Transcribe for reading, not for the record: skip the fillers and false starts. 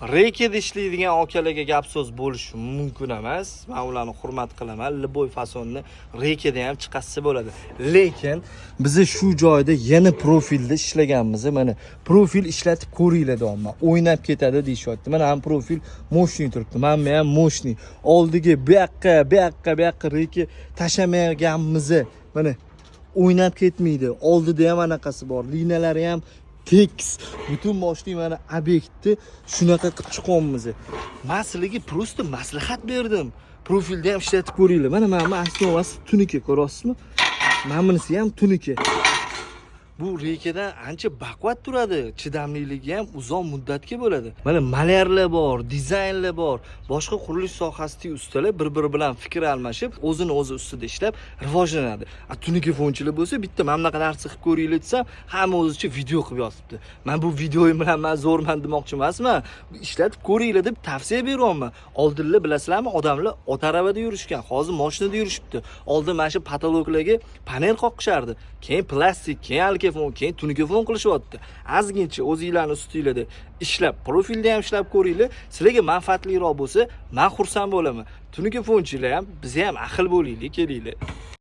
Reykada ishlaydigan akalarga gap so'z bo'lishi mumkin emas. Men ularni hurmat qilaman. Liboy fasonni Reykada ham chiqarsa bo'ladi. Lekin biz shu joyda yana profilda ishlaganmiz. Mana profil ishlatib ko'ringlar deyapman. O'ynab ketadi deyishyapti. Mana ham profil moshniy turibdi. Menga ham moshniy. Oldiga bu yoqqa Reyka tashlamaganmiz. Mana o'ynab ketmaydi. Oldida ham anaqasi bor. Liniyalari ham tekis. Butun moshniy mana obyektni shunaqa qilib chiqamiz. Men sizlarga просто maslahat berdim. Profilda ham ishlatib ko'ringlar. Mana asnovasi tuniki, ko'rasizmi? Mana bunisi ham tuniki. Bu Reykada ancha baquvvat turadi. Chidamliligi ham uzoq muddatga bo'ladi. Mana malyarlar bor, dizaynlar bor. Boshqa qurilish sohasidagi ustalar bir-biri bilan fikr almashib, o'zini o'zi ustida ishlab rivojlanadi. Tuniki fonchilar bo'lsa, bitta mana bunaqa narsa qilib ko'ringlar desam, hamma o'zicha video qilib yozibdi. Men bu videoyim bilan men zo'rman demoqchi emasman. Ishlatib ko'ringlar deb tavsiya beryapman. Oldinlar bilasizlarmi, odamlar ot aravada yurishgan, hozir mashinada yurishibdi. Oldin mana shu patologlarga panel qoqishardi. Keyin plastik, keyin alkefon, keyin tunikafon qilishyapti. Azgincha o'zingizlarning ustingizda ishlab, profilda ham ishlab ko'ringlar. Sizlarga manfaatliroq bo'lsa, men xursand bo'laman. Tunikafonchilar ham, biz ham ahil bo'laylik, kelinglar.